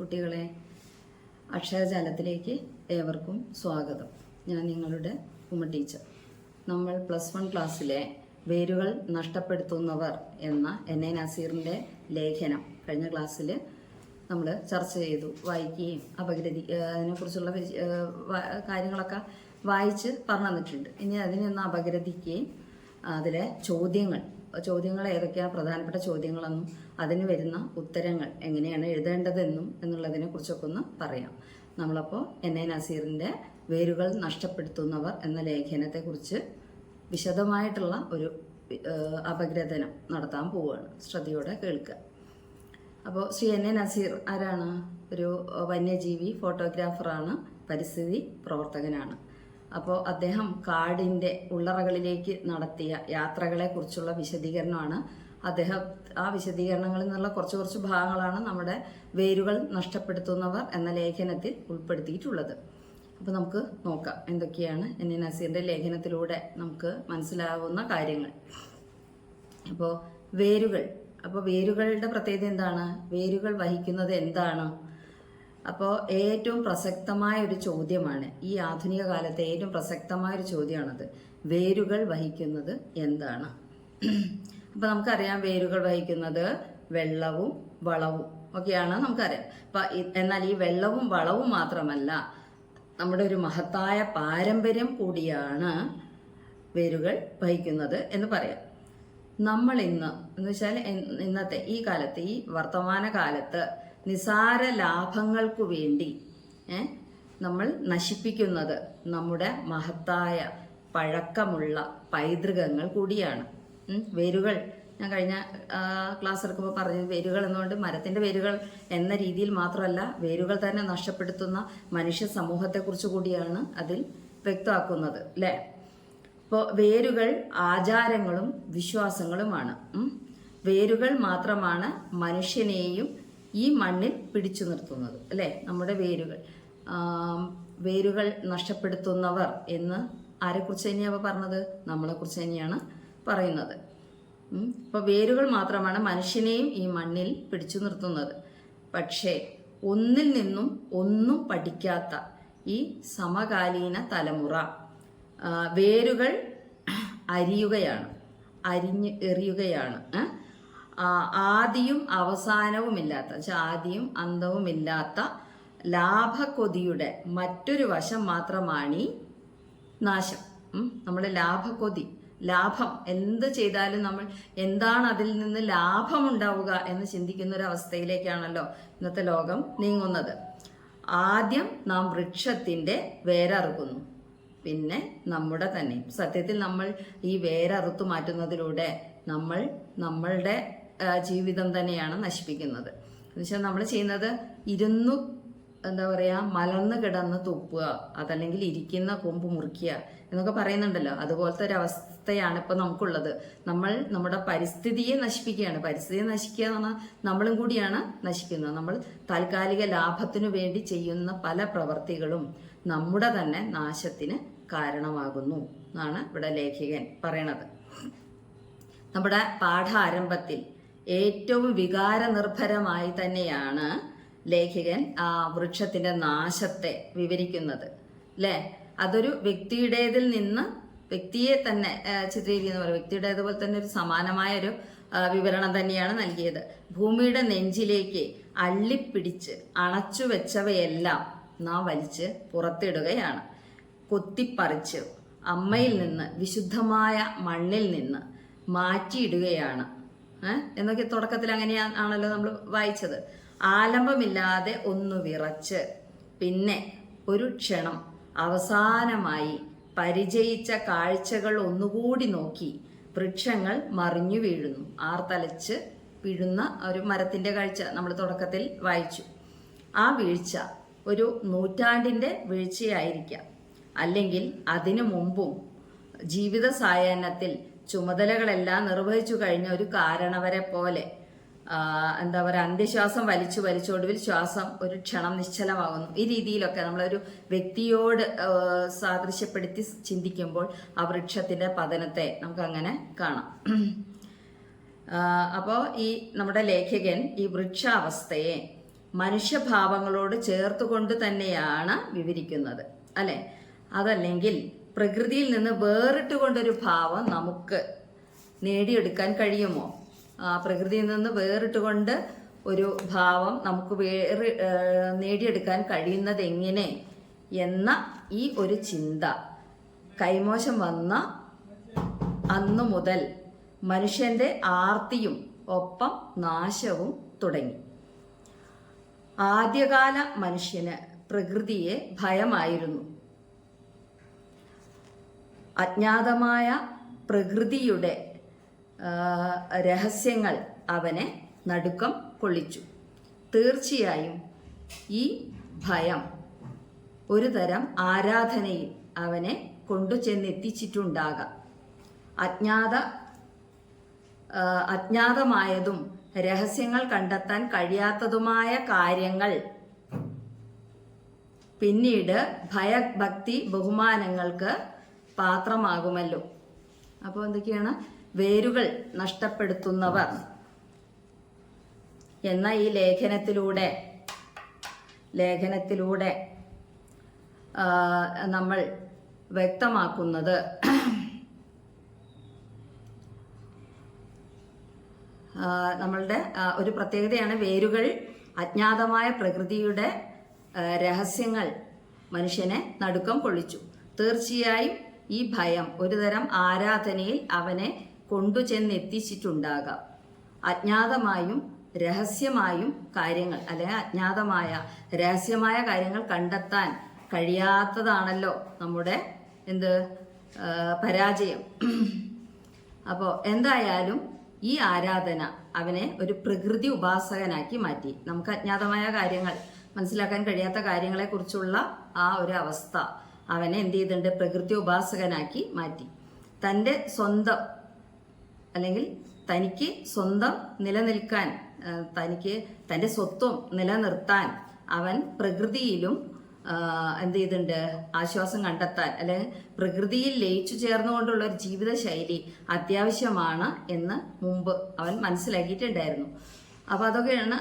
കുട്ടികളെ, അക്ഷരജാലത്തിലേക്ക് ഏവർക്കും സ്വാഗതം. ഞാൻ നിങ്ങളുടെ ഉമ്മ ടീച്ചർ. നമ്മൾ +1 ക്ലാസ്സിലെ വേരുകൾ നഷ്ടപ്പെടുത്തുന്നവർ എന്ന NA നസീറിൻ്റെ ലേഖനം കഴിഞ്ഞ ക്ലാസ്സിൽ നമ്മൾ ചർച്ച ചെയ്തു. വായിക്കുകയും അതിനെക്കുറിച്ചുള്ള കാര്യങ്ങളൊക്കെ വായിച്ച് പറഞ്ഞു തന്നിട്ടുണ്ട്. ഇനി അതിനൊന്ന് അപഗ്രഥിക്കുകയും അതിലെ ചോദ്യങ്ങൾ ഏതൊക്കെയാണ് പ്രധാനപ്പെട്ട ചോദ്യങ്ങളെന്നും അതിന് വരുന്ന ഉത്തരങ്ങൾ എങ്ങനെയാണ് എഴുതേണ്ടതെന്നും എന്നുള്ളതിനെ കുറിച്ചൊക്കെ ഒന്ന് പറയാം. നമ്മളപ്പോൾ NA നസീറിൻ്റെ വേരുകൾ നഷ്ടപ്പെടുത്തുന്നവർ എന്ന ലേഖനത്തെക്കുറിച്ച് വിശദമായിട്ടുള്ള ഒരു അപഗ്രഥനം നടത്താൻ പോവുകയാണ്. ശ്രദ്ധയോടെ കേൾക്കുക. അപ്പോൾ ശ്രീ NA നസീർ ആരാണ്? ഒരു വന്യജീവി ഫോട്ടോഗ്രാഫറാണ്, പരിസ്ഥിതി പ്രവർത്തകനാണ്. അപ്പോൾ അദ്ദേഹം കാടിൻ്റെ ഉള്ളറകളിലേക്ക് നടത്തിയ യാത്രകളെക്കുറിച്ചുള്ള വിശദീകരണമാണ് ആ വിശദീകരണങ്ങളിൽ നിന്നുള്ള കുറച്ച് ഭാഗങ്ങളാണ് നമ്മുടെ വേരുകൾ നഷ്ടപ്പെടുത്തുന്നവർ എന്ന ലേഖനത്തിൽ ഉൾപ്പെടുത്തിയിട്ടുള്ളത്. അപ്പോൾ നമുക്ക് നോക്കാം എന്തൊക്കെയാണ് NA നസീറിൻ്റെ ലേഖനത്തിലൂടെ നമുക്ക് മനസ്സിലാവുന്ന കാര്യങ്ങൾ. അപ്പോൾ വേരുകളുടെ പ്രത്യേകത എന്താണ്? വേരുകൾ വഹിക്കുന്നത് എന്താണ്? അപ്പോൾ ഏറ്റവും പ്രസക്തമായ ഒരു ചോദ്യമാണ്, ഈ ആധുനിക കാലത്തെ ഏറ്റവും പ്രസക്തമായ ഒരു ചോദ്യമാണത്. വേരുകൾ വഹിക്കുന്നത് എന്താണ്? അപ്പോൾ നമുക്കറിയാം, വേരുകൾ വഹിക്കുന്നത് വെള്ളവും വളവും ഒക്കെയാണ് നമുക്കറിയാം. എന്നാൽ ഈ വെള്ളവും വളവും മാത്രമല്ല, നമ്മുടെ ഒരു മഹത്തായ പാരമ്പര്യം കൂടിയാണ് വേരുകൾ വഹിക്കുന്നത് എന്ന് പറയാം. നമ്മൾ എന്ന് വെച്ചാൽ ഇന്നത്തെ ഈ കാലത്ത്, ഈ വർത്തമാന കാലത്ത് നിസാര ലാഭങ്ങൾക്കു വേണ്ടി നമ്മൾ നശിപ്പിക്കുന്നത് നമ്മുടെ മഹത്തായ പഴക്കമുള്ള പൈതൃകങ്ങൾ കൂടിയാണ്. വേരുകൾ ഞാൻ കഴിഞ്ഞ ക്ലാസ് എടുക്കുമ്പോൾ പറഞ്ഞത് വേരുകൾ എന്നുകൊണ്ട് മരത്തിൻ്റെ വേരുകൾ എന്ന രീതിയിൽ മാത്രമല്ല, വേരുകൾ തന്നെ നഷ്ടപ്പെടുത്തുന്ന മനുഷ്യ സമൂഹത്തെക്കുറിച്ച് കൂടിയാണ് അതിൽ വ്യക്തമാക്കുന്നത്, അല്ലേ? ഇപ്പോൾ വേരുകൾ ആചാരങ്ങളും വിശ്വാസങ്ങളുമാണ്. വേരുകൾ മാത്രമാണ് മനുഷ്യനെയും ഈ മണ്ണിൽ പിടിച്ചു നിർത്തുന്നത്, അല്ലേ? നമ്മുടെ വേരുകൾ നഷ്ടപ്പെടുത്തുന്നവർ എന്ന് ആരെക്കുറിച്ച് തന്നെയാണ് പറഞ്ഞത്? നമ്മളെക്കുറിച്ച് തന്നെയാണ് പറയുന്നത്. ഇപ്പോൾ വേരുകൾ മാത്രമാണ് മനുഷ്യനെയും ഈ മണ്ണിൽ പിടിച്ചു നിർത്തുന്നത്. പക്ഷേ ഒന്നിൽ നിന്നും ഒന്നും പഠിക്കാത്ത ഈ സമകാലീന തലമുറ വേരുകൾ എറിയുകയാണ്. ആദിയും അവസാനവുമില്ലാത്ത, ആദിയും അന്തവുമില്ലാത്ത ലാഭക്കൊതിയുടെ മറ്റൊരു വശം മാത്രമാണ് ഈ നാശം. നമ്മുടെ ലാഭം എന്ത് ചെയ്താലും നമ്മൾ എന്താണ് അതിൽ നിന്ന് ലാഭമുണ്ടാവുക എന്ന് ചിന്തിക്കുന്ന ഒരു അവസ്ഥയിലേക്കാണല്ലോ ഇന്നത്തെ ലോകം നീങ്ങുന്നത്. ആദ്യം നാം വൃക്ഷത്തിൻ്റെ വേരറുക്കുന്നു, പിന്നെ നമ്മുടെ തന്നെ. സത്യത്തിൽ നമ്മൾ ഈ വേരറുത്തു മാറ്റുന്നതിലൂടെ നമ്മളുടെ ജീവിതം തന്നെയാണ് നശിപ്പിക്കുന്നത്. എന്നുവെച്ചാൽ നമ്മൾ ചെയ്യുന്നത് മലർന്ന് കിടന്ന് തുപ്പുക, അതല്ലെങ്കിൽ ഇരിക്കുന്ന കൊമ്പ് മുറിക്കുക എന്നൊക്കെ പറയുന്നുണ്ടല്ലോ. അതുപോലത്തെ ഒരു അവസ്ഥയാണ് ഇപ്പൊ നമുക്കുള്ളത്. നമ്മൾ നമ്മുടെ പരിസ്ഥിതിയെ നശിപ്പിക്കുകയാണ്. പരിസ്ഥിതിയെ നശിക്കുക എന്ന് പറഞ്ഞാൽ നമ്മളും കൂടിയാണ് നശിക്കുന്നത്. നമ്മൾ താൽക്കാലിക ലാഭത്തിനു വേണ്ടി ചെയ്യുന്ന പല പ്രവർത്തികളും നമ്മുടെ തന്നെ നാശത്തിന് കാരണമാകുന്നു എന്നാണ് ഇവിടെ ലേഖകൻ പറയണത്. നമ്മുടെ പാഠാരംഭത്തിൽ ഏറ്റവും വികാരനിർഭരമായി തന്നെയാണ് ലേഖകൻ ആ വൃക്ഷത്തിന്റെ നാശത്തെ വിവരിക്കുന്നത്, അല്ലേ? അതൊരു വ്യക്തിയുടേതിൽ നിന്ന് വ്യക്തിയെ തന്നെ ചിത്രീകരിക്കുന്ന പോലെ, വ്യക്തിയുടേതുപോലെ തന്നെ ഒരു സമാനമായ ഒരു വിവരണം തന്നെയാണ് നൽകിയത്. ഭൂമിയുടെ നെഞ്ചിലേക്ക് അള്ളിപ്പിടിച്ച് അണച്ചു വെച്ചവയെല്ലാം നാം വലിച്ച് പുറത്തിടുകയാണ്. കൊത്തിപ്പറിച്ച് അമ്മയിൽ നിന്ന്, വിശുദ്ധമായ മണ്ണിൽ നിന്ന് മാറ്റിയിടുകയാണ് എന്നൊക്കെ തുടക്കത്തിൽ അങ്ങനെയാണല്ലോ നമ്മൾ വായിച്ചത്. ആലംബമില്ലാതെ ഒന്ന് വിറച്ച് പിന്നെ ഒരു ക്ഷണം അവസാനമായി പരിചയിച്ച കാഴ്ചകൾ ഒന്നുകൂടി നോക്കി വൃക്ഷങ്ങൾ മറിഞ്ഞു വീഴുന്നു. ആർത്തലച്ച് വീഴുന്ന ഒരു മരത്തിന്റെ കാഴ്ച നമ്മൾ തുടക്കത്തിൽ വായിച്ചു. ആ വീഴ്ച ഒരു നൂറ്റാണ്ടിന്റെ വീഴ്ചയായിരിക്കാം, അല്ലെങ്കിൽ അതിനു മുമ്പും ജീവിത സായാഹ്നത്തിൽ ചുമതലകളെല്ലാം നിർവഹിച്ചു കഴിഞ്ഞ ഒരു കാരണവരെ പോലെ അന്ത്യശ്വാസം വലിച്ചൊടുവിൽ ശ്വാസം ഒരു ക്ഷണം നിശ്ചലമാകുന്നു. ഈ രീതിയിലൊക്കെ നമ്മളൊരു വ്യക്തിയോട് സാദൃശ്യപ്പെടുത്തി ചിന്തിക്കുമ്പോൾ ആ വൃക്ഷത്തിന്റെ പതനത്തെ നമുക്ക് അങ്ങനെ കാണാം. അപ്പോൾ ഈ നമ്മുടെ ലേഖകൻ ഈ വൃക്ഷാവസ്ഥയെ മനുഷ്യഭാവങ്ങളോട് ചേർത്തുകൊണ്ട് തന്നെയാണ് വിവരിക്കുന്നത്, അല്ലെ? അതല്ലെങ്കിൽ പ്രകൃതിയിൽ നിന്ന് വേറിട്ടുകൊണ്ടൊരു ഭാവം നമുക്ക് നേടിയെടുക്കാൻ കഴിയുമോ? പ്രകൃതിയിൽ നിന്ന് വേറിട്ടുകൊണ്ട് ഒരു ഭാവം നമുക്ക് നേടിയെടുക്കാൻ കഴിയുന്നത് എങ്ങനെ എന്ന ഈ ഒരു ചിന്ത കൈമോശം വന്ന അന്നു മുതൽ മനുഷ്യന്റെ ആർത്തിയും ഒപ്പം നാശവും തുടങ്ങി. ആദ്യകാല മനുഷ്യന് പ്രകൃതിയെ ഭയമായിരുന്നു. അജ്ഞാതമായ പ്രകൃതിയുടെ രഹസ്യങ്ങൾ അവനെ നടുക്കം കൊള്ളിച്ചു. തീർച്ചയായും ഈ ഭയം ഒരു തരം ആരാധനയിൽ അവനെ കൊണ്ടുചെന്നെത്തിച്ചിട്ടുണ്ടാകാം. അജ്ഞാതമായതും രഹസ്യങ്ങൾ കണ്ടെത്താൻ കഴിയാത്തതുമായ കാര്യങ്ങൾ പിന്നീട് ഭയഭക്തി ബഹുമാനങ്ങൾക്ക് പാത്രമാകുമല്ലോ. അപ്പോൾ എന്തൊക്കെയാണ്? വേരുകൾ നഷ്ടപ്പെടുത്തുന്നവർ എന്ന ഈ ലേഖനത്തിലൂടെ നമ്മൾ വ്യക്തമാക്കുന്നത് നമ്മളുടെ ഒരു പ്രത്യേകതയാണ്. വേരുകൾ അജ്ഞാതമായ പ്രകൃതിയുടെ രഹസ്യങ്ങൾ മനുഷ്യനെ നടുക്കം കൊള്ളിച്ചു. തീർച്ചയായും ഈ ഭയം ഒരുതരം ആരാധനയിൽ അവനെ കൊണ്ടുചെന്നെത്തിച്ചിട്ടുണ്ടാകാം. അജ്ഞാതമായും രഹസ്യമായും കാര്യങ്ങൾ, അല്ലെങ്കിൽ രഹസ്യമായ കാര്യങ്ങൾ കണ്ടെത്താൻ കഴിയാത്തതാണല്ലോ നമ്മുടെ പരാജയം. അപ്പോൾ എന്തായാലും ഈ ആരാധന അവനെ ഒരു പ്രകൃതി ഉപാസകനാക്കി മാറ്റി. നമുക്ക് അജ്ഞാതമായ കാര്യങ്ങൾ, മനസ്സിലാക്കാൻ കഴിയാത്ത കാര്യങ്ങളെക്കുറിച്ചുള്ള ആ ഒരു അവസ്ഥ അവനെ എന്ത് ചെയ്തിട്ടുണ്ട്? പ്രകൃതി ഉപാസകനാക്കി മാറ്റി. തൻ്റെ സ്വന്തം, അല്ലെങ്കിൽ തനിക്ക് സ്വന്തം നിലനിൽക്കാൻ, തൻ്റെ സ്വത്വം നിലനിർത്താൻ അവൻ പ്രകൃതിയിലും എന്ത് ചെയ്തിട്ടുണ്ട്? ആശ്വാസം കണ്ടെത്താൻ, അല്ലെങ്കിൽ പ്രകൃതിയിൽ ലയിച്ചു ചേർന്നുകൊണ്ടുള്ള ഒരു ജീവിത ശൈലി അത്യാവശ്യമാണ് എന്ന് മുമ്പ് അവൻ മനസ്സിലാക്കിയിട്ടുണ്ടായിരുന്നു. അപ്പൊ അതൊക്കെയാണ്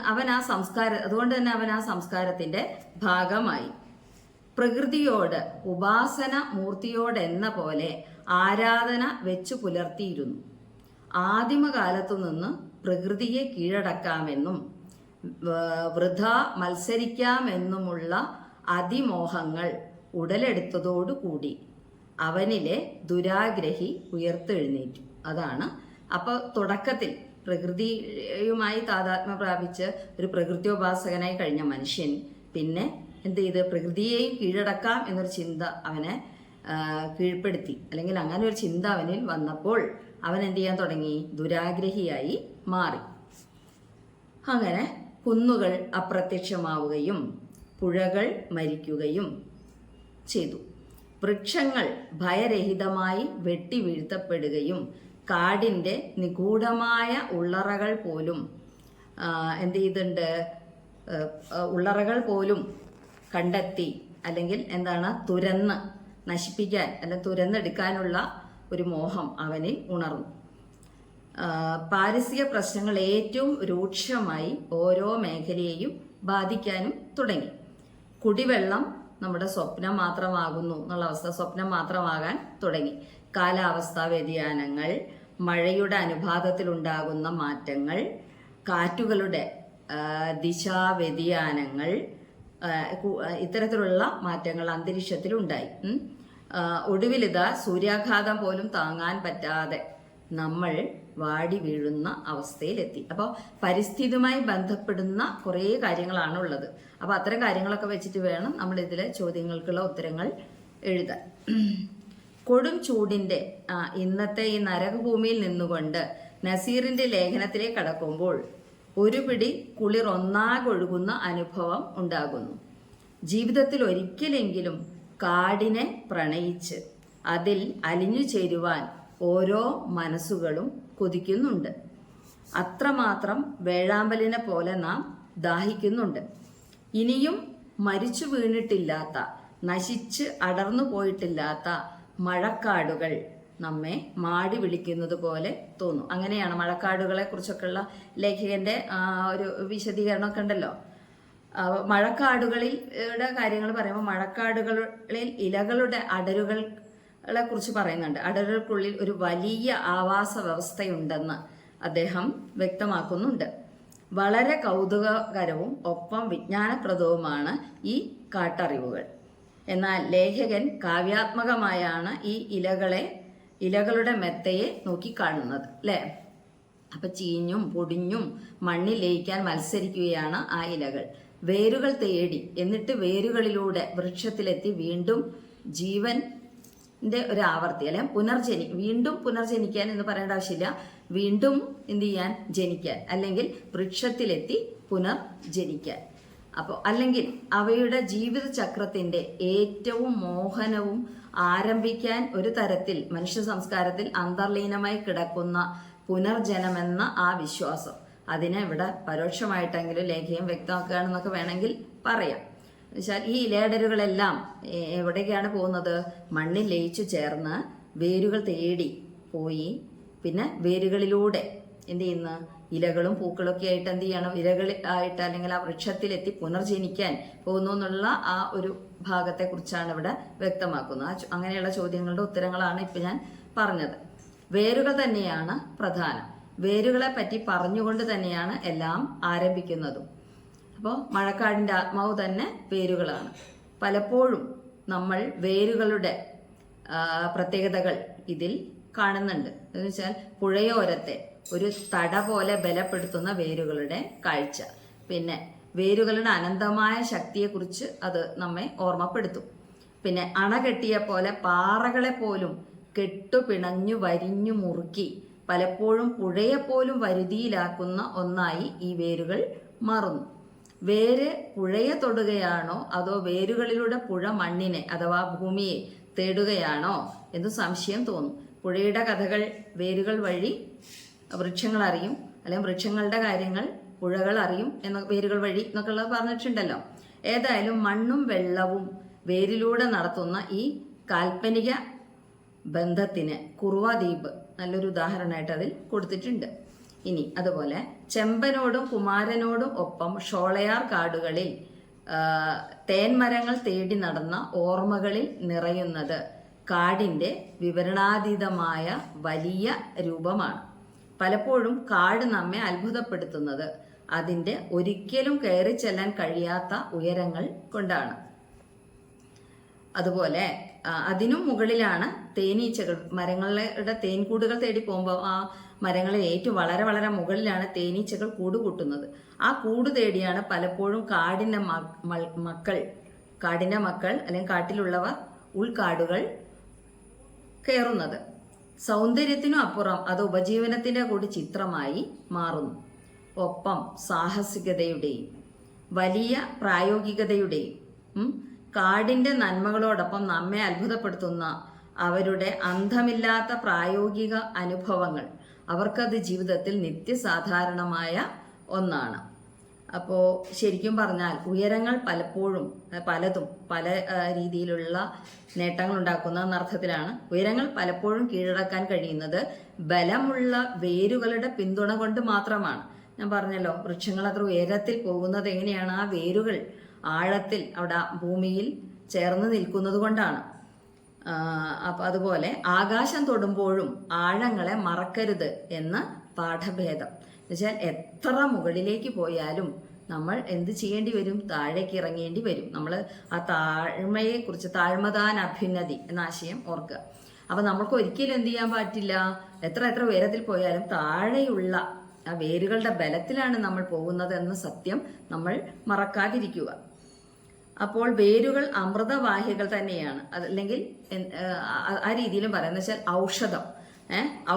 അതുകൊണ്ട് തന്നെ അവൻ ആ സംസ്കാരത്തിന്റെ ഭാഗമായി. പ്രകൃതിയോട്, ഉപാസന മൂർത്തിയോടെന്ന പോലെ ആരാധന വെച്ചു പുലർത്തിയിരുന്നു. ആദിമകാലത്തു നിന്ന് പ്രകൃതിയെ കീഴടക്കാമെന്നും വൃഥ മത്സരിക്കാമെന്നുമുള്ള അതിമോഹങ്ങൾ ഉടലെടുത്തതോടുകൂടി അവനിലെ ദുരാഗ്രഹി ഉയർത്തെഴുന്നേറ്റു. അതാണ് അപ്പോൾ തുടക്കത്തിൽ പ്രകൃതിയുമായി താതാത്മ്യം പ്രാപിച്ച് ഒരു പ്രകൃത്യോപാസകനായി കഴിഞ്ഞ മനുഷ്യൻ പിന്നെ എന്ത് ചെയ്ത്? പ്രകൃതിയെയും കീഴടക്കാം എന്നൊരു ചിന്ത അവനെ കീഴ്പ്പെടുത്തി, അല്ലെങ്കിൽ അങ്ങനെ ഒരു ചിന്ത അവനിൽ വന്നപ്പോൾ അവൻ എന്ത് ചെയ്യാൻ തുടങ്ങി? ദുരാഗ്രഹിയായി മാറി. അങ്ങനെ കുന്നുകൾ അപ്രത്യക്ഷമാവുകയും പുഴകൾ മരിക്കുകയും ചെയ്തു. വൃക്ഷങ്ങൾ ഭയരഹിതമായി വെട്ടിവീഴ്ത്തപ്പെടുകയും കാടിൻ്റെ നിഗൂഢമായ ഉള്ളറകൾ പോലും എന്ത് ചെയ്തിട്ടുണ്ട്? ഉള്ളറകൾ പോലും കണ്ടെത്തി, അല്ലെങ്കിൽ തുരന്ന് നശിപ്പിക്കാൻ, അല്ലെങ്കിൽ തുരന്നെടുക്കാനുള്ള ഒരു മോഹം അവനിൽ ഉണർന്നു. പാരിസ്ഥിതിക പ്രശ്നങ്ങൾ ഏറ്റവും രൂക്ഷമായി ഓരോ മേഖലയെയും ബാധിക്കാനും തുടങ്ങി. കുടിവെള്ളം നമ്മുടെ സ്വപ്നം മാത്രമാകുന്നു എന്നുള്ള അവസ്ഥ സ്വപ്നം മാത്രമാകാൻ തുടങ്ങി. കാലാവസ്ഥാ വ്യതിയാനങ്ങൾ, മഴയുടെ അനുപാതത്തിലുണ്ടാകുന്ന മാറ്റങ്ങൾ, കാറ്റുകളുടെ ദിശാവ്യതിയാനങ്ങൾ, ഇത്തരത്തിലുള്ള മാറ്റങ്ങൾ അന്തരീക്ഷത്തിലുണ്ടായി. ഒടുവിലിതാ സൂര്യാഘാതം പോലും താങ്ങാൻ പറ്റാതെ നമ്മൾ വാടി വീഴുന്ന അവസ്ഥയിലെത്തി. അപ്പോൾ പരിസ്ഥിതിയുമായി ബന്ധപ്പെടുന്ന കുറേ കാര്യങ്ങളാണ് ഉള്ളത്. അപ്പോൾ അത്തരം കാര്യങ്ങളൊക്കെ വെച്ചിട്ട് വേണം നമ്മൾ ഇതിലെ ചോദ്യങ്ങൾക്കുള്ള ഉത്തരങ്ങൾ എഴുതാൻ. കൊടും ചൂടിൻ്റെ ഇന്നത്തെ ഈ നരകഭൂമിയിൽ നിന്നുകൊണ്ട് നസീറിൻ്റെ ലേഖനത്തിലേക്ക് കടക്കുമ്പോൾ ഒരു പിടി കുളിർ ഒന്നാകൊഴുകുന്ന അനുഭവം ഉണ്ടാകുന്നു. ജീവിതത്തിൽ ഒരിക്കലെങ്കിലും കാടിനെ പ്രണയിച്ച് അതിൽ അലിഞ്ഞു ചേരുവാൻ ഓരോ മനസ്സുകളും കൊതിക്കുന്നുണ്ട്. അത്രമാത്രം വേഴാമ്പലിനെ പോലെ നാം ദാഹിക്കുന്നുണ്ട്. ഇനിയും മരിച്ചു വീണിട്ടില്ലാത്ത, നശിച്ച് അടർന്നു പോയിട്ടില്ലാത്ത മഴക്കാടുകൾ നമ്മെ മാടി വിളിക്കുന്നത് പോലെ തോന്നും. അങ്ങനെയാണ് മഴക്കാടുകളെ കുറിച്ചൊക്കെയുള്ള ലേഖകന്റെ ഒരു വിശദീകരണമൊക്കെ ഉണ്ടല്ലോ. മഴക്കാടുകളിലെ കാര്യങ്ങൾ പറയുമ്പോൾ മഴക്കാടുകളിൽ ഇലകളുടെ അടരുകളെ കുറിച്ച് പറയുന്നുണ്ട്. അടരുകൾക്കുള്ളിൽ ഒരു വലിയ ആവാസ വ്യവസ്ഥയുണ്ടെന്ന് അദ്ദേഹം വ്യക്തമാക്കുന്നുണ്ട്. വളരെ കൗതുകകരവും ഒപ്പം വിജ്ഞാനപ്രദവുമാണ് ഈ കാട്ടറിവുകൾ. എന്നാൽ ലേഖകൻ കാവ്യാത്മകമായാണ് ഈ ഇലകളുടെ മെത്തയെ നോക്കിക്കാണുന്നത്, അല്ലേ? അപ്പൊ ചീഞ്ഞും പൊടിഞ്ഞും മണ്ണിൽ ലയിക്കാൻ മത്സരിക്കുകയാണ് ആ ഇലകൾ. വേരുകൾ തേടി, എന്നിട്ട് വേരുകളിലൂടെ വൃക്ഷത്തിലെത്തി വീണ്ടും ജീവന്റെ ഒരു ആവർത്തി, അല്ലെ വീണ്ടും പുനർജനിക്കാൻ എന്ന് പറയേണ്ട ആവശ്യമില്ല, വീണ്ടും എന്ത് ചെയ്യാൻ, ജനിക്കാൻ, അല്ലെങ്കിൽ വൃക്ഷത്തിലെത്തി പുനർജനിക്കാൻ. അപ്പോൾ അല്ലെങ്കിൽ അവയുടെ ജീവിത ചക്രത്തിന്റെ ഏറ്റവും മോഹനവും ആരംഭിക്കാൻ ഒരു തരത്തിൽ മനുഷ്യ സംസ്കാരത്തിൽ അന്തർലീനമായി കിടക്കുന്ന പുനർജനമെന്ന ആ വിശ്വാസം, അതിനെ ഇവിടെ പരോക്ഷമായിട്ടെങ്കിലും ലേഖയം വ്യക്തമാക്കുകയാണെന്നൊക്കെ വേണമെങ്കിൽ പറയാം. എന്നുവെച്ചാൽ ഈ ഇലയടരുകളെല്ലാം എവിടേക്കാണ് പോകുന്നത്? മണ്ണിൽ ലയിച്ചു ചേർന്ന് വേരുകൾ തേടി പോയി, പിന്നെ വേരുകളിലൂടെ എന്ത് ചെയ്യുന്ന ഇലകളും പൂക്കളൊക്കെ ആയിട്ട് എന്ത് ചെയ്യണം, ഇലകളായിട്ട് അല്ലെങ്കിൽ ആ വൃക്ഷത്തിലെത്തി പുനർജനിക്കാൻ പോകുന്നു എന്നുള്ള ആ ഒരു ഭാഗത്തെ കുറിച്ചാണ് ഇവിടെ വ്യക്തമാക്കുന്നത്. അങ്ങനെയുള്ള ചോദ്യങ്ങളുടെ ഉത്തരങ്ങളാണ് ഇപ്പൊ ഞാൻ പറഞ്ഞത്. വേരുകൾ തന്നെയാണ് പ്രധാനം. വേരുകളെ പറ്റി പറഞ്ഞുകൊണ്ട് തന്നെയാണ് എല്ലാം ആരംഭിക്കുന്നതും. അപ്പോൾ മഴക്കാടിന്റെ ആത്മാവ് തന്നെ വേരുകളാണ്. പലപ്പോഴും നമ്മൾ വേരുകളുടെ പ്രത്യേകതകൾ ഇതിൽ കാണുന്നുണ്ട്. എന്ന് വെച്ചാൽ പുഴയോരത്തെ ഒരു തട പോലെ ബലപ്പെടുത്തുന്ന വേരുകളുടെ കാഴ്ച, പിന്നെ വേരുകളുടെ അനന്തമായ ശക്തിയെക്കുറിച്ച് അത് നമ്മെ ഓർമ്മപ്പെടുത്തും. പിന്നെ അണ കെട്ടിയ പോലെ പാറകളെ പോലും കെട്ടുപിണഞ്ഞു വരിഞ്ഞു മുറുക്കി പലപ്പോഴും പുഴയെപ്പോലും വരുതിയിലാക്കുന്ന ഒന്നായി ഈ വേരുകൾ മാറുന്നു. വേര് പുഴയെ തൊടുകയാണോ അതോ വേരുകളിലൂടെ പുഴ മണ്ണിനെ അഥവാ ഭൂമിയെ തേടുകയാണോ എന്ന് സംശയം തോന്നും. പുഴയുടെ കഥകൾ വേരുകൾ വഴി വൃക്ഷങ്ങൾ അറിയും, അല്ലെങ്കിൽ വൃക്ഷങ്ങളുടെ കാര്യങ്ങൾ പുഴകൾ അറിയും എന്ന വേരുകൾ വഴി എന്നൊക്കെ ഉള്ളത് പറഞ്ഞിട്ടുണ്ടല്ലോ. ഏതായാലും മണ്ണും വെള്ളവും വേരിലൂടെ നടത്തുന്ന ഈ കാൽപ്പനിക ബന്ധത്തിന് കുറുവ ദ്വീപ് നല്ലൊരു ഉദാഹരണമായിട്ട് അതിൽ കൊടുത്തിട്ടുണ്ട്. ഇനി അതുപോലെ ചെമ്പനോടും കുമാരനോടും ഒപ്പം ഷോളയാർ കാടുകളിൽ തേൻമരങ്ങൾ തേടി നടന്ന ഓർമ്മകളിൽ നിറയുന്നത് കാടിന്റെ വിവരണാതീതമായ വലിയ രൂപമാണ്. പലപ്പോഴും കാട് നമ്മെ അത്ഭുതപ്പെടുത്തുന്നത് അതിന്റെ ഒരിക്കലും കയറി ചെല്ലാൻ കഴിയാത്ത ഉയരങ്ങൾ കൊണ്ടാണ്. അതുപോലെ അതിനും മുകളിലാണ് തേനീച്ചകൾ. മരങ്ങളുടെ തേൻകൂടുകൾ തേടി പോകുമ്പോൾ ആ മരങ്ങളിൽ ഏറ്റവും വളരെ വളരെ മുകളിലാണ് തേനീച്ചകൾ കൂട് കൂട്ടുന്നത്. ആ കൂട് തേടിയാണ് പലപ്പോഴും കാടിന്റെ മക്കൾ അല്ലെങ്കിൽ കാട്ടിലുള്ളവർ ഉൾക്കാടുകൾ കയറുന്നത്. സൗന്ദര്യത്തിനും അപ്പുറം അത് ഉപജീവനത്തിന്റെ കൂടി ചിത്രമായി മാറുന്നു. ഒപ്പം സാഹസികതയുടെയും വലിയ പ്രായോഗികതയുടെയും കാടിന്റെ നന്മകളോടൊപ്പം നമ്മെ അത്ഭുതപ്പെടുത്തുന്ന അവരുടെ അന്തമില്ലാത്ത പ്രായോഗിക അനുഭവങ്ങൾ അവർക്കത് ജീവിതത്തിൽ നിത്യസാധാരണമായ ഒന്നാണ്. അപ്പോൾ ശരിക്കും പറഞ്ഞാൽ ഉയരങ്ങൾ പലതും പല രീതിയിലുള്ള നേട്ടങ്ങൾ ഉണ്ടാക്കുന്ന എന്നർത്ഥത്തിലാണ്. ഉയരങ്ങൾ പലപ്പോഴും കീഴടക്കാൻ കഴിയുന്നത് ബലമുള്ള വേരുകളുടെ പിന്തുണ കൊണ്ട് മാത്രമാണ്. ഞാൻ പറഞ്ഞല്ലോ, വൃക്ഷങ്ങൾ അത്ര ഉയരത്തിൽ പോകുന്നത് എങ്ങനെയാണ്? ആ വേരുകൾ ആഴത്തിൽ അവിടെ ഭൂമിയിൽ ചേർന്ന് നിൽക്കുന്നത് കൊണ്ടാണ്. അപ്പം അതുപോലെ ആകാശം തൊടുമ്പോഴും ആഴങ്ങളെ മറക്കരുത് എന്ന പാഠഭേദം. എന്നുവെച്ചാൽ എത്ര മുകളിലേക്ക് പോയാലും നമ്മൾ എന്ത് ചെയ്യേണ്ടി വരും? താഴേക്ക് ഇറങ്ങേണ്ടി വരും. നമ്മൾ ആ താഴ്മയെക്കുറിച്ച്, താഴ്മതാൻ അഭ്യുന്നതി എന്ന ആശയം ഓർക്കുക. അപ്പം നമ്മൾക്ക് ഒരിക്കലും എന്ത് ചെയ്യാൻ പറ്റില്ല, എത്ര ഉയരത്തിൽ പോയാലും താഴെയുള്ള ആ വേരുകളുടെ ബലത്തിലാണ് നമ്മൾ പോകുന്നത് എന്ന സത്യം നമ്മൾ മറക്കാതിരിക്കുക. അപ്പോൾ വേരുകൾ അമൃതവാഹികൾ തന്നെയാണ്. അതല്ലെങ്കിൽ ആ രീതിയിലും പറയുന്നത് വെച്ചാൽ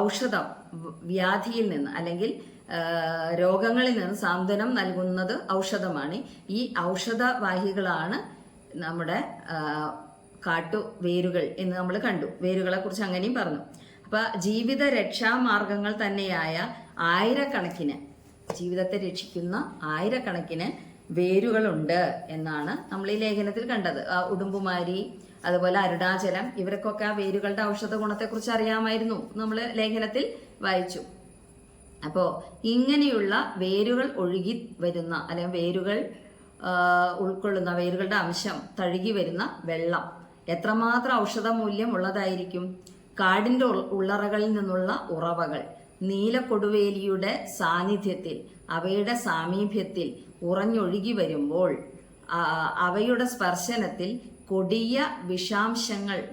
ഔഷധം വ്യാധിയിൽ നിന്ന് അല്ലെങ്കിൽ രോഗങ്ങളിൽ നിന്ന് സാന്ത്വനം നൽകുന്നത് ഔഷധമാണ്. ഈ ഔഷധവാഹികളാണ് നമ്മുടെ കാട്ടുവേരുകൾ എന്ന് നമ്മൾ കണ്ടു. വേരുകളെ കുറിച്ച് അങ്ങനെയും പറഞ്ഞു. അപ്പൊ ജീവിത രക്ഷാമാർഗങ്ങൾ തന്നെയായ ജീവിതത്തെ രക്ഷിക്കുന്ന ആയിരക്കണക്കിന് വേരുകളുണ്ട് എന്നാണ് നമ്മൾ ഈ ലേഖനത്തിൽ കണ്ടത്. ഉടുമ്പുമാരി, അതുപോലെ അരുണാചലം, ഇവർക്കൊക്കെ ആ വേരുകളുടെ ഔഷധ ഗുണത്തെക്കുറിച്ച് അറിയാമായിരുന്നു, നമ്മൾ ലേഖനത്തിൽ വായിച്ചു. അപ്പോൾ ഇങ്ങനെയുള്ള വേരുകൾ ഒഴുകി വരുന്ന അല്ലെങ്കിൽ വേരുകൾ ഉൾക്കൊള്ളുന്ന വേരുകളുടെ അംശം തഴുകി വരുന്ന വെള്ളം എത്രമാത്രം ഔഷധ മൂല്യം ഉള്ളതായിരിക്കും? കാടിന്റെ ഉള്ളറകളിൽ നിന്നുള്ള ഉറവകൾ നീലക്കൊടുവേലിയുടെ സാന്നിധ്യത്തിൽ, അവയുടെ സാമീപ്യത്തിൽ ഉറഞ്ഞൊഴുകി വരുമ്പോൾ അവയുടെ സ്പർശനത്തിൽ കൊടിയ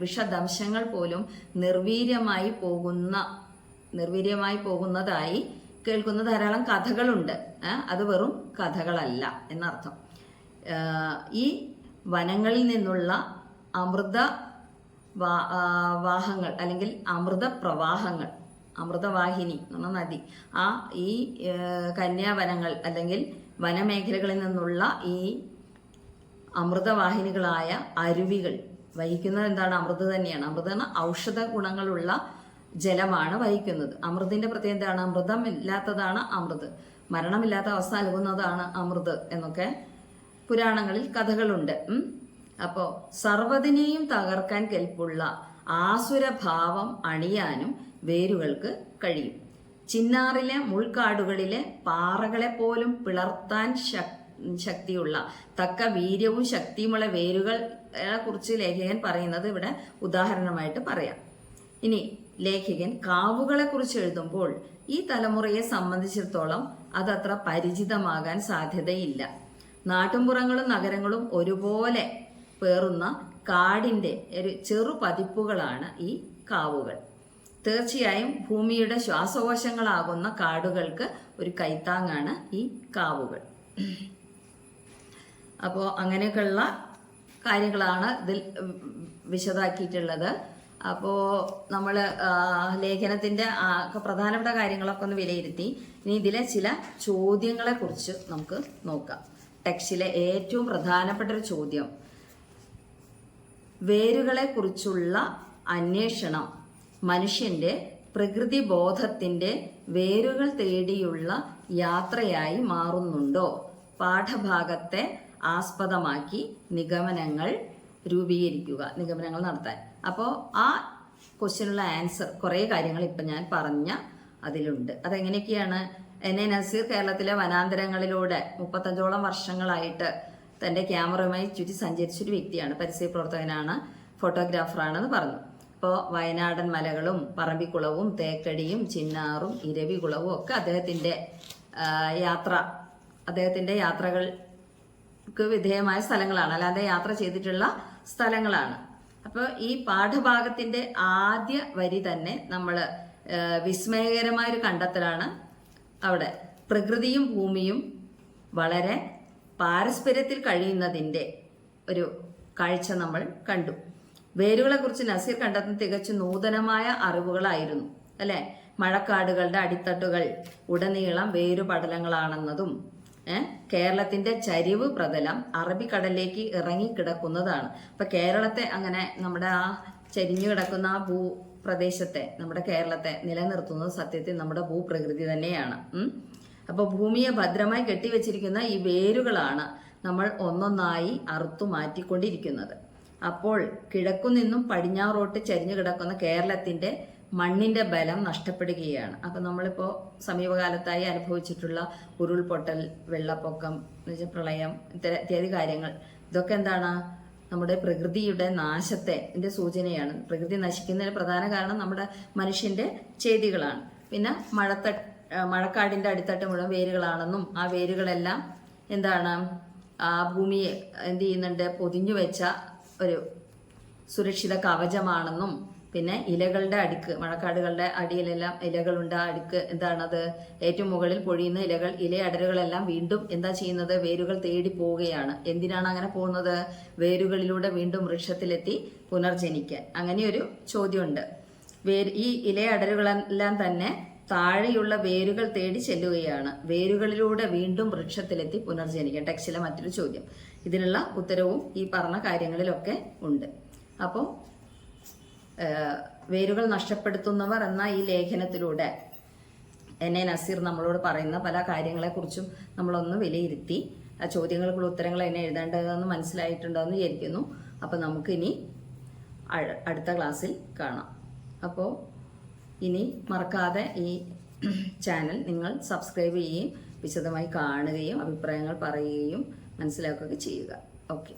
വിഷദംശങ്ങൾ പോലും നിർവീര്യമായി പോകുന്നതായി കേൾക്കുന്ന ധാരാളം കഥകളുണ്ട്. അത് വെറും കഥകളല്ല എന്നർത്ഥം. ഈ വനങ്ങളിൽ നിന്നുള്ള അമൃത വാഹങ്ങൾ അല്ലെങ്കിൽ അമൃത പ്രവാഹങ്ങൾ, അമൃതവാഹിനി എന്ന നദി, ഈ കന്യാവനങ്ങൾ അല്ലെങ്കിൽ വനമേഖലകളിൽ നിന്നുള്ള ഈ അമൃതവാഹിനികളായ അരുവികൾ വഹിക്കുന്നത് എന്താണ്? അമൃത് തന്നെയാണ്. അമൃത് എന്ന ഔഷധ ഗുണങ്ങളുള്ള ജലമാണ് വഹിക്കുന്നത്. അമൃതിന്റെ പ്രത്യേകത എന്താണ്? അമൃതം ഇല്ലാത്തതാണ് അമൃത്, മരണമില്ലാത്ത അവസ്ഥ നൽകുന്നതാണ് അമൃത് എന്നൊക്കെ പുരാണങ്ങളിൽ കഥകളുണ്ട്. അപ്പോൾ സർവ്വതിനെയും തകർക്കാൻ കെൽപ്പുള്ള ആസുരഭാവം അണിയാനും വേരുകൾക്ക് കഴിയും. ചിന്നാറിലെ മുൾക്കാടുകളിലെ പാറകളെ പോലും പിളർത്താൻ ശക്തിയുള്ള തക്ക വീര്യവും ശക്തിയുമുള്ള വേരുകളെ കുറിച്ച് ലേഖകൻ പറയുന്നത് ഇവിടെ ഉദാഹരണമായിട്ട് പറയാം. ഇനി ലേഖകൻ കാവുകളെ കുറിച്ച് എഴുതുമ്പോൾ ഈ തലമുറയെ സംബന്ധിച്ചിടത്തോളം അതത്ര പരിചിതമാകാൻ സാധ്യതയില്ല. നാട്ടുംപുറങ്ങളും നഗരങ്ങളും ഒരുപോലെ പേറുന്ന കാടിന്റെ ഒരു ചെറു പതിപ്പുകളാണ് ഈ കാവുകൾ. തീർച്ചയായും ഭൂമിയുടെ ശ്വാസകോശങ്ങളാകുന്ന കാടുകൾക്ക് ഒരു കൈത്താങ്ങാണ് ഈ കാവുകൾ. അപ്പോൾ അങ്ങനെയൊക്കെയുള്ള കാര്യങ്ങളാണ് ഇതിൽ വിശദാക്കിയിട്ടുള്ളത്. അപ്പോൾ നമ്മൾ ലേഖനത്തിൻ്റെ പ്രധാനപ്പെട്ട കാര്യങ്ങളൊക്കെ ഒന്ന് വിലയിരുത്തി. ഇനി ഇതിലെ ചില ചോദ്യങ്ങളെ കുറിച്ച് നമുക്ക് നോക്കാം. ടെക്സ്റ്റിലെ ഏറ്റവും പ്രധാനപ്പെട്ട ഒരു ചോദ്യം, വേരുകളെ കുറിച്ചുള്ള അന്വേഷണം മനുഷ്യന്റെ പ്രകൃതി ബോധത്തിന്റെ വേരുകൾ തേടിയുള്ള യാത്രയായി മാറുന്നുണ്ടോ? പാഠഭാഗത്തെ ആസ്പദമാക്കി നിഗമനങ്ങൾ രൂപീകരിക്കുക, നിഗമനങ്ങൾ നടത്താൻ. അപ്പോൾ ആ ക്വസ്റ്റ്യനുള്ള ആൻസർ കുറേ കാര്യങ്ങൾ ഇപ്പം ഞാൻ പറഞ്ഞ അതിലുണ്ട്. അതെങ്ങനെയൊക്കെയാണ്? എൻ.എ. നസീർ കേരളത്തിലെ വനാന്തരങ്ങളിലൂടെ 35ഓളം വർഷങ്ങളായിട്ട് തൻ്റെ ക്യാമറയുമായി ചുറ്റി സഞ്ചരിച്ചൊരു വ്യക്തിയാണ്. പരിസ്ഥിതി പ്രവർത്തകനാണ്, ഫോട്ടോഗ്രാഫറാണെന്ന് പറഞ്ഞു. ഇപ്പോൾ വയനാടൻ മലകളും പറമ്പിക്കുളവും തേക്കടിയും ചിന്നാറും ഇരവികുളവും ഒക്കെ അദ്ദേഹത്തിൻ്റെ യാത്രകൾക്ക് വിധേയമായ സ്ഥലങ്ങളാണ്, അല്ലാതെ യാത്ര ചെയ്തിട്ടുള്ള സ്ഥലങ്ങളാണ്. അപ്പോൾ ഈ പാഠഭാഗത്തിൻ്റെ ആദ്യ വരി തന്നെ നമ്മൾ വിസ്മയകരമായൊരു കണ്ടെത്തലാണ് അവിടെ. പ്രകൃതിയും ഭൂമിയും വളരെ പാരസ്പര്യത്തിൽ കഴിയുന്നതിൻ്റെ ഒരു കാഴ്ച നമ്മൾ കണ്ടു. വേരുകളെക്കുറിച്ച് നസീർ കണ്ടെത്തുന്ന തികച്ചും നൂതനമായ അറിവുകളായിരുന്നു അല്ലേ? മഴക്കാടുകളുടെ അടിത്തട്ടുകൾ ഉടനീളം വേരുപടലങ്ങളാണെന്നതും കേരളത്തിന്റെ ചരിവ് പ്രതലം അറബിക്കടലിലേക്ക് ഇറങ്ങിക്കിടക്കുന്നതാണ്. അപ്പൊ കേരളത്തെ അങ്ങനെ നമ്മുടെ ആ ചരിഞ്ഞു കിടക്കുന്ന ആ ഭൂപ്രദേശത്തെ, നമ്മുടെ കേരളത്തെ നിലനിർത്തുന്നത് സത്യത്തിൽ നമ്മുടെ ഭൂപ്രകൃതി തന്നെയാണ്. അപ്പോൾ ഭൂമിയെ ഭദ്രമായി കെട്ടിവെച്ചിരിക്കുന്ന ഈ വേരുകളാണ് നമ്മൾ ഒന്നൊന്നായി അറുത്തു മാറ്റിക്കൊണ്ടിരിക്കുന്നത്. അപ്പോൾ കിഴക്കുനിന്നും പടിഞ്ഞാറോട്ട് ചരിഞ്ഞു കിടക്കുന്ന കേരളത്തിന്റെ മണ്ണിന്റെ ബലം നഷ്ടപ്പെടുകയാണ്. അപ്പം നമ്മളിപ്പോൾ സമീപകാലത്തായി അനുഭവിച്ചിട്ടുള്ള ഉരുൾപൊട്ടൽ, വെള്ളപ്പൊക്കം, പ്രളയം, ഇത്യാദി കാര്യങ്ങൾ, ഇതൊക്കെ എന്താണ്? നമ്മുടെ പ്രകൃതിയുടെ നാശത്തിന്റെ സൂചനയാണ്. പ്രകൃതി നശിക്കുന്നതിന് പ്രധാന കാരണം നമ്മുടെ മനുഷ്യന്റെ ചെയ്തികളാണ്. പിന്നെ മഴക്കാടിന്റെ അടിത്തട്ട് മുഴുവൻ വേരുകളാണെന്നും ആ വേരുകളെല്ലാം എന്താണ് ആ ഭൂമിയെ എന്ത് ചെയ്യുന്നുണ്ട്? പൊതിഞ്ഞു വെച്ച ഒരു സുരക്ഷിത കവചമാണെന്നും, പിന്നെ ഇലകളുടെ അടുക്ക്, മഴക്കാടുകളുടെ അടിയിലെല്ലാം ഇലകളുണ്ട്, ആ അടുക്ക് എന്താണത്? ഏറ്റവും മുകളിൽ പൊഴിയുന്ന ഇലയടരുകളെല്ലാം വീണ്ടും എന്താ ചെയ്യുന്നത്? വേരുകൾ തേടി പോവുകയാണ്. എന്തിനാണ് അങ്ങനെ പോകുന്നത്? വേരുകളിലൂടെ വീണ്ടും വൃക്ഷത്തിലെത്തി പുനർജനിക്കാൻ. അങ്ങനെയൊരു ചോദ്യമുണ്ട്. ഈ ഇലയടരുകളെല്ലാം തന്നെ താഴെയുള്ള വേരുകൾ തേടി ചെല്ലുകയാണ്. വേരുകളിലൂടെ വീണ്ടും വൃക്ഷത്തിലെത്തി പുനർജനിക്കാൻ. ടെക്സ്റ്റിലെ മറ്റൊരു ചോദ്യം. ഇതിനുള്ള ഉത്തരവും ഈ പറഞ്ഞ കാര്യങ്ങളിലൊക്കെ ഉണ്ട്. അപ്പോൾ വേരുകൾ നഷ്ടപ്പെടുത്തുന്നവർ എന്ന ഈ ലേഖനത്തിലൂടെ എൻ.എ. നസീർ നമ്മളോട് പറയുന്ന പല കാര്യങ്ങളെക്കുറിച്ചും നമ്മളൊന്ന് വിലയിരുത്തി. ആ ചോദ്യങ്ങൾക്കുള്ള ഉത്തരങ്ങൾ എന്നെ എഴുതേണ്ടതെന്ന് മനസ്സിലായിട്ടുണ്ടെന്ന് വിചാരിക്കുന്നു. അപ്പോൾ നമുക്കിനി അടുത്ത ക്ലാസ്സിൽ കാണാം. അപ്പോൾ ഇനി മറക്കാതെ ഈ ചാനൽ നിങ്ങൾ സബ്സ്ക്രൈബ് ചെയ്യുകയും വിശദമായി കാണുകയും അഭിപ്രായങ്ങൾ പറയുകയും മനസ്സിലാക്കുകയൊക്കെ ചെയ്യുക. ഓക്കെ.